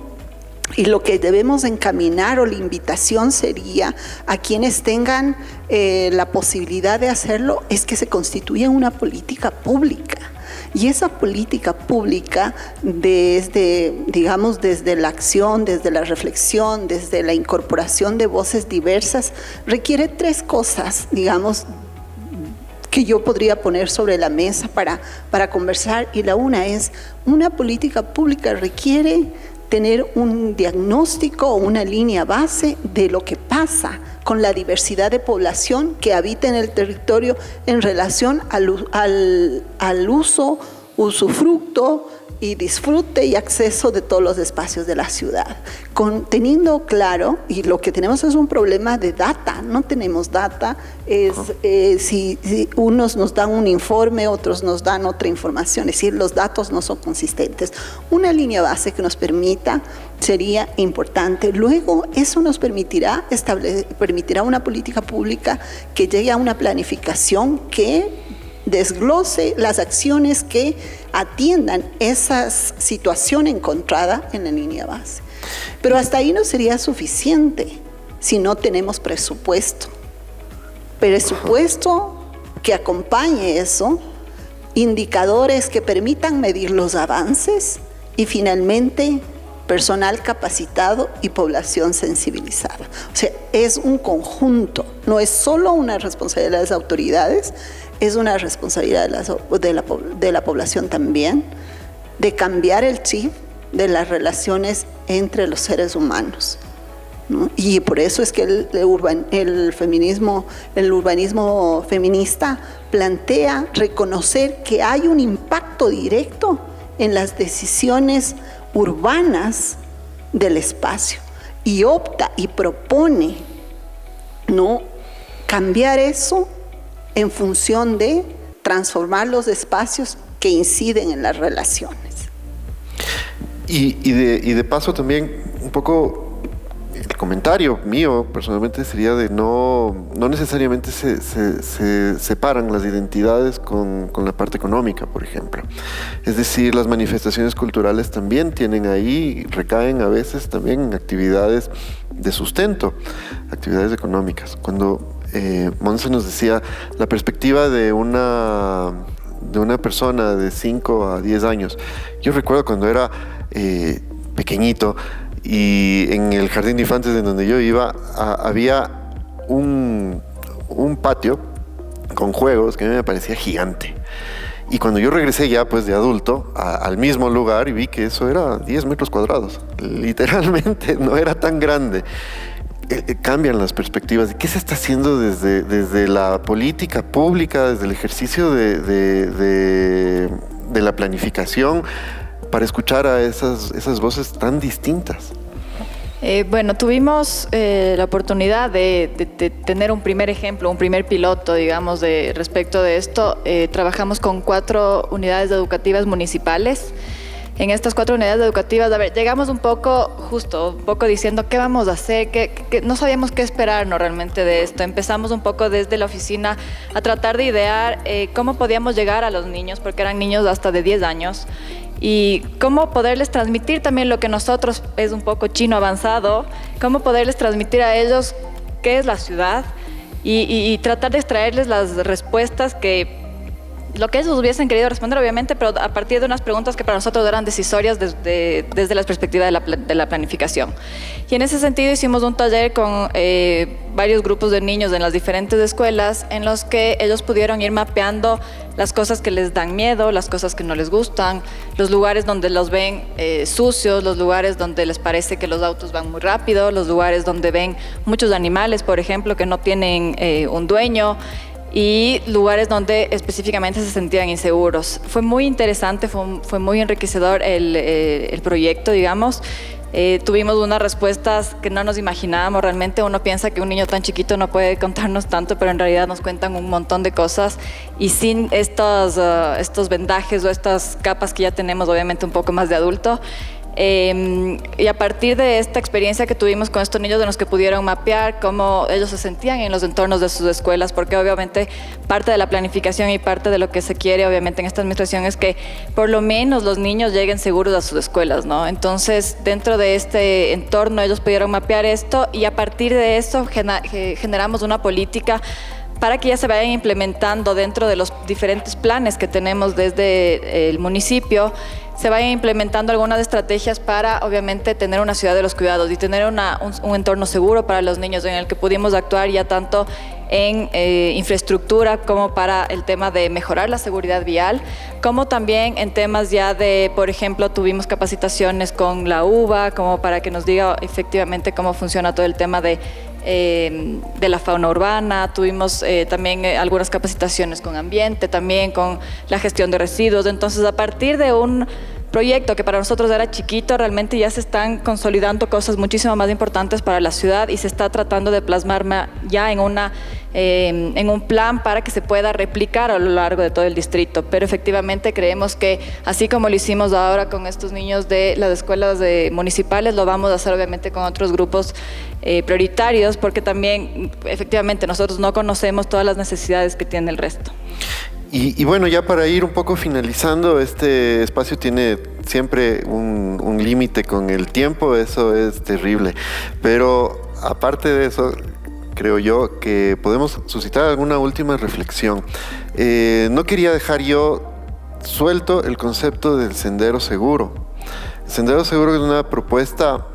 Y lo que debemos encaminar o la invitación sería a quienes tengan la posibilidad de hacerlo es que se constituya una política pública. Y esa política pública desde, digamos, desde la acción, desde la reflexión, desde la incorporación de voces diversas, requiere 3 cosas, digamos, que yo podría poner sobre la mesa para conversar. Y la una es, una política pública requiere tener un diagnóstico o una línea base de lo que pasa con la diversidad de población que habita en el territorio en relación al uso, usufructo y disfrute y acceso de todos los espacios de la ciudad. Teniendo claro, y lo que tenemos es un problema de data, no tenemos data, si unos nos dan un informe, otros nos dan otra información, es decir, los datos no son consistentes. Una línea base que nos permita sería importante. Luego, eso nos permitirá una política pública que llegue a una planificación que desglose las acciones que atiendan esa situación encontrada en la línea base. Pero hasta ahí no sería suficiente si no tenemos presupuesto. Presupuesto que acompañe eso, indicadores que permitan medir los avances y finalmente personal capacitado y población sensibilizada. O sea, es un conjunto, no es solo una responsabilidad de las autoridades, es una responsabilidad de la población también, de cambiar el chip de las relaciones entre los seres humanos, ¿no? Y por eso es que el urbanismo feminista plantea reconocer que hay un impacto directo en las decisiones urbanas del espacio y opta y propone, ¿no?, cambiar eso en función de transformar los espacios que inciden en las relaciones. Y de paso también un poco el comentario mío personalmente sería de no necesariamente se separan las identidades con la parte económica, por ejemplo. Es decir, las manifestaciones culturales también tienen ahí, recaen a veces también en actividades de sustento, actividades económicas. Cuando Monse nos decía la perspectiva de una persona de 5 a 10 años. Yo recuerdo cuando era pequeñito y en el jardín de infantes en donde yo iba había un patio con juegos que a mí me parecía gigante. Y cuando yo regresé ya pues de adulto al mismo lugar y vi que eso era 10 metros cuadrados, literalmente no era tan grande. Cambian las perspectivas de qué se está haciendo desde la política pública, desde el ejercicio de la planificación para escuchar a esas voces tan distintas. Bueno, tuvimos la oportunidad de tener un primer ejemplo, un primer piloto, digamos, respecto de esto. Trabajamos con 4 unidades educativas municipales. En estas 4 unidades educativas, llegamos un poco diciendo qué vamos a hacer, que no sabíamos qué esperarnos realmente de esto. Empezamos un poco desde la oficina a tratar de idear cómo podíamos llegar a los niños, porque eran niños hasta de 10 años, y cómo poderles transmitir también lo que nosotros es un poco chino avanzado, cómo poderles transmitir a ellos qué es la ciudad y tratar de extraerles las respuestas lo que ellos hubiesen querido responder, obviamente, pero a partir de unas preguntas que para nosotros eran decisorias desde la perspectiva de la planificación. Y en ese sentido hicimos un taller con varios grupos de niños en las diferentes escuelas en los que ellos pudieron ir mapeando las cosas que les dan miedo, las cosas que no les gustan, los lugares donde los ven sucios, los lugares donde les parece que los autos van muy rápido, los lugares donde ven muchos animales, por ejemplo, que no tienen un dueño, y lugares donde específicamente se sentían inseguros. Fue muy interesante, fue muy enriquecedor el proyecto, digamos. Tuvimos unas respuestas que no nos imaginábamos realmente. Uno piensa que un niño tan chiquito no puede contarnos tanto, pero en realidad nos cuentan un montón de cosas, y sin estos vendajes o estas capas que ya tenemos, obviamente un poco más de adulto, Y a partir de esta experiencia que tuvimos con estos niños, de los que pudieron mapear cómo ellos se sentían en los entornos de sus escuelas, porque obviamente parte de la planificación y parte de lo que se quiere obviamente en esta administración es que por lo menos los niños lleguen seguros a sus escuelas, ¿no? Entonces, dentro de este entorno ellos pudieron mapear esto y a partir de eso generamos una política para que ya se vayan implementando dentro de los diferentes planes que tenemos desde el municipio, se vayan implementando algunas estrategias para, obviamente, tener una ciudad de los cuidados y tener un entorno seguro para los niños en el que pudimos actuar ya tanto en infraestructura como para el tema de mejorar la seguridad vial, como también en temas ya de, por ejemplo, tuvimos capacitaciones con la UBA, como para que nos diga efectivamente cómo funciona todo el tema de la fauna urbana, tuvimos también algunas capacitaciones con ambiente, también con la gestión de residuos. Entonces, a partir de un proyecto que para nosotros era chiquito, realmente ya se están consolidando cosas muchísimo más importantes para la ciudad y se está tratando de plasmar ya en un plan para que se pueda replicar a lo largo de todo el distrito. Pero efectivamente creemos que así como lo hicimos ahora con estos niños de las escuelas municipales, lo vamos a hacer obviamente con otros grupos prioritarios, porque también efectivamente nosotros no conocemos todas las necesidades que tiene el resto. Y bueno, ya para ir un poco finalizando, este espacio tiene siempre un límite con el tiempo, eso es terrible. Pero aparte de eso, creo yo que podemos suscitar alguna última reflexión. No quería dejar yo suelto el concepto del sendero seguro. El sendero seguro es una propuesta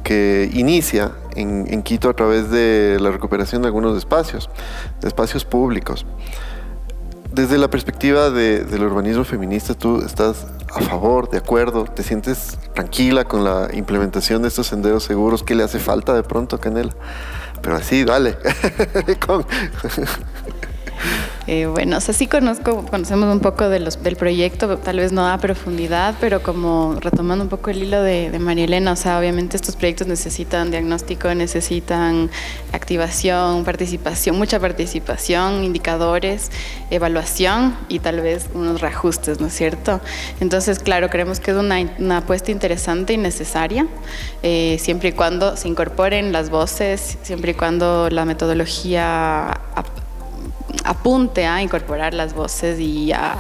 que inicia en Quito a través de la recuperación de algunos espacios públicos. Desde la perspectiva del urbanismo feminista, ¿tú estás a favor, de acuerdo? ¿Te sientes tranquila con la implementación de estos senderos seguros? ¿Qué le hace falta de pronto, Canela? Pero así, dale. Bueno, o sea, sí conocemos un poco del proyecto, tal vez no a profundidad, pero como retomando un poco el hilo de María Elena, o sea, obviamente estos proyectos necesitan diagnóstico, necesitan activación, participación, mucha participación, indicadores, evaluación y tal vez unos reajustes, ¿no es cierto? Entonces, claro, creemos que es una apuesta interesante y necesaria, siempre y cuando se incorporen las voces, siempre y cuando la metodología apunte a incorporar las voces y a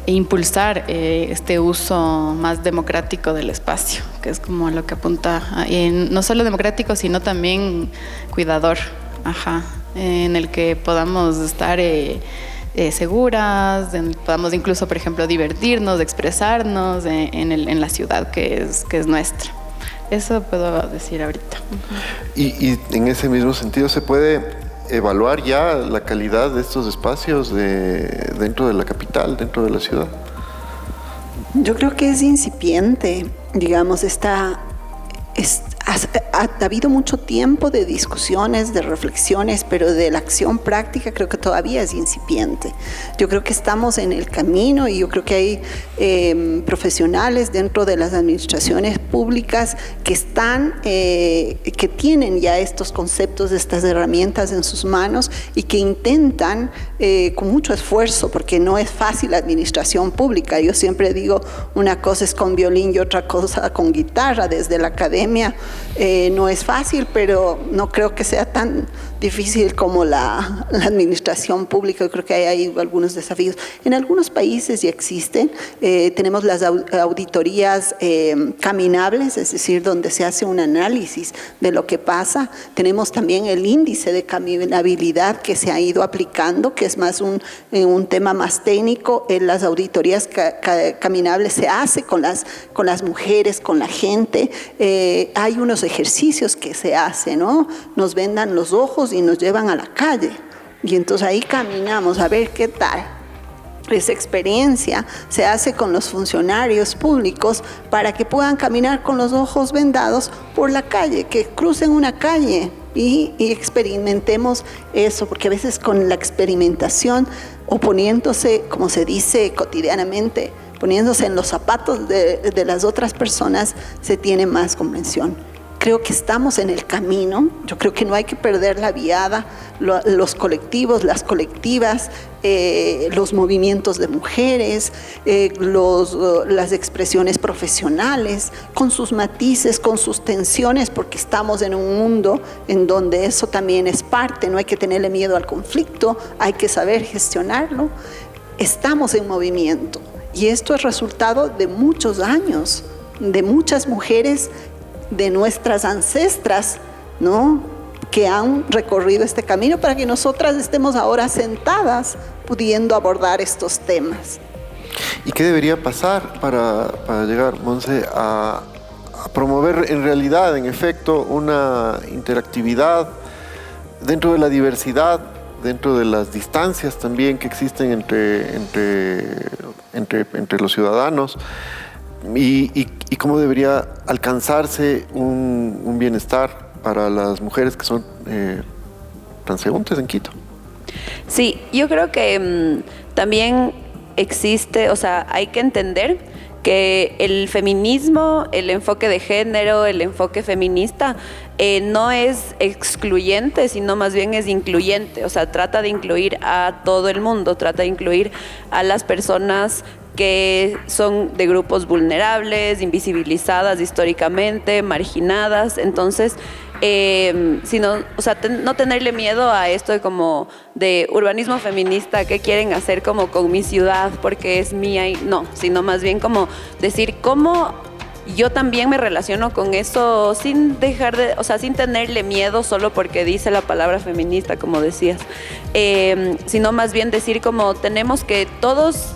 impulsar este uso más democrático del espacio, que es como lo que apunta, no solo democrático, sino también cuidador, en el que podamos estar seguras, podamos incluso, por ejemplo, divertirnos, expresarnos en la ciudad que es nuestra. Eso puedo decir ahorita. Y en ese mismo sentido, ¿se puede evaluar ya la calidad de estos espacios dentro de la capital, dentro de la ciudad? Yo creo que es incipiente, digamos, ha habido mucho tiempo de discusiones, de reflexiones, pero de la acción práctica creo que todavía es incipiente. Yo creo que estamos en el camino y yo creo que hay profesionales dentro de las administraciones públicas que tienen ya estos conceptos, estas herramientas en sus manos y que intentan con mucho esfuerzo, porque no es fácil la administración pública. Yo siempre digo, una cosa es con violín y otra cosa con guitarra. Desde la academia no es fácil, pero no creo que sea tan difícil como la administración pública. Yo creo que hay algunos desafíos. En algunos países ya existen. Tenemos las auditorías caminables, es decir, donde se hace un análisis de lo que pasa. Tenemos también el índice de caminabilidad que se ha ido aplicando, que es más un tema más técnico. En las auditorías caminables se hace con las mujeres, con la gente. Hay unos ejercicios que se hacen, ¿no? Nos vendan los ojos y nos llevan a la calle. Y entonces ahí caminamos a ver qué tal. Esa experiencia se hace con los funcionarios públicos para que puedan caminar con los ojos vendados por la calle, que crucen una calle y experimentemos eso, porque a veces con la experimentación o poniéndose, como se dice cotidianamente, poniéndose en los zapatos de las otras personas, se tiene más comprensión. Creo que estamos en el camino. Yo creo que no hay que perder la viada. Los colectivos, las colectivas, los movimientos de mujeres, las expresiones profesionales, con sus matices, con sus tensiones, porque estamos en un mundo en donde eso también es parte. No hay que tenerle miedo al conflicto, hay que saber gestionarlo. Estamos en movimiento y esto es resultado de muchos años, de muchas mujeres, de nuestras ancestras, ¿no?, que han recorrido este camino para que nosotras estemos ahora sentadas pudiendo abordar estos temas. ¿Y qué debería pasar para llegar, Monse, a promover en realidad, en efecto, una interactividad dentro de la diversidad, dentro de las distancias también que existen entre los ciudadanos? ¿Y cómo debería alcanzarse un bienestar para las mujeres que son transeúntes en Quito? Sí, yo creo que también existe, o sea, hay que entender que el feminismo, el enfoque de género, el enfoque feminista, no es excluyente, sino más bien es incluyente. O sea, trata de incluir a todo el mundo, trata de incluir a las personas que son de grupos vulnerables, invisibilizadas históricamente, marginadas. Entonces, no tenerle miedo a esto de como de urbanismo feminista, ¿qué quieren hacer como con mi ciudad porque es mía? No, sino más bien como decir cómo yo también me relaciono con eso sin dejar de, o sea, sin tenerle miedo solo porque dice la palabra feminista, como decías, sino más bien decir como tenemos que todos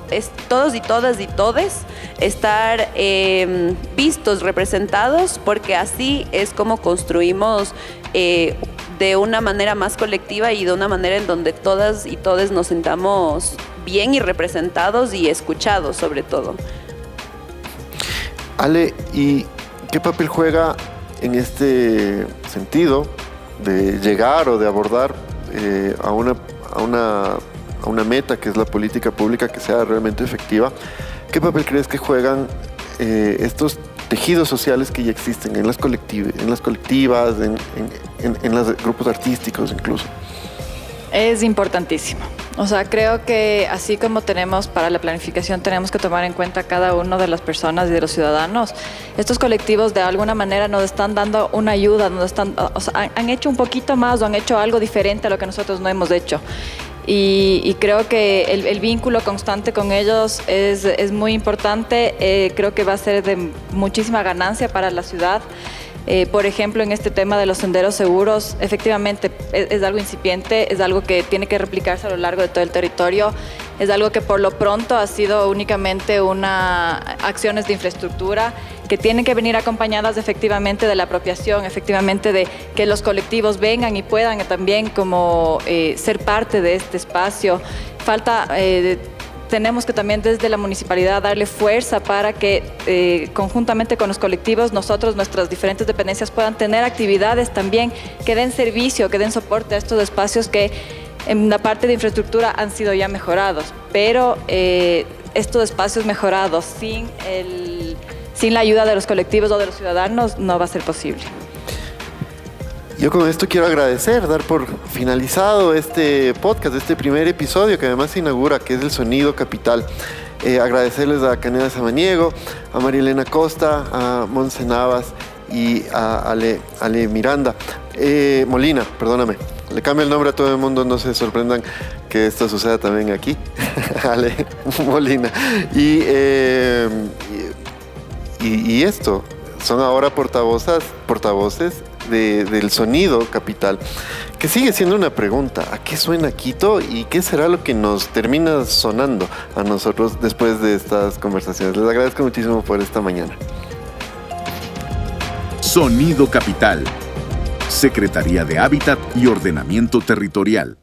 y todas y todes estar vistos, representados, porque así es como construimos de una manera más colectiva y de una manera en donde todas y todes nos sintamos bien y representados y escuchados sobre todo. Ale, ¿y qué papel juega en este sentido de llegar o de abordar a una meta que es la política pública que sea realmente efectiva? ¿Qué papel crees que juegan estos tejidos sociales que ya existen en las colectivas, en los grupos artísticos incluso? Es importantísimo. O sea, creo que así como tenemos para la planificación, tenemos que tomar en cuenta cada una de las personas y de los ciudadanos. Estos colectivos de alguna manera nos están dando una ayuda, han hecho un poquito más o han hecho algo diferente a lo que nosotros no hemos hecho. Y creo que el vínculo constante con ellos es muy importante. Creo que va a ser de muchísima ganancia para la ciudad. Por ejemplo, en este tema de los senderos seguros, efectivamente es algo incipiente, es algo que tiene que replicarse a lo largo de todo el territorio, es algo que por lo pronto ha sido únicamente acciones de infraestructura que tienen que venir acompañadas efectivamente de la apropiación, efectivamente de que los colectivos vengan y puedan también como ser parte de este espacio. Tenemos que también desde la municipalidad darle fuerza para que conjuntamente con los colectivos nuestras diferentes dependencias puedan tener actividades también que den servicio, que den soporte a estos espacios que en la parte de infraestructura han sido ya mejorados, pero estos espacios mejorados sin la ayuda de los colectivos o de los ciudadanos no va a ser posible. Yo con esto quiero agradecer, dar por finalizado este podcast, este primer episodio que además se inaugura, que es el Sonido Capital. Agradecerles a Canela Samaniego, a Marielena Acosta, a Monse Navas y a Ale Miranda. Molina, perdóname. Le cambio el nombre a todo el mundo, no se sorprendan que esto suceda también aquí. Ale Molina. Y esto, son ahora portavoces del Sonido Capital, que sigue siendo una pregunta: ¿a qué suena Quito y qué será lo que nos termina sonando a nosotros después de estas conversaciones? Les agradezco muchísimo por esta mañana. Sonido Capital, Secretaría de Hábitat y Ordenamiento Territorial.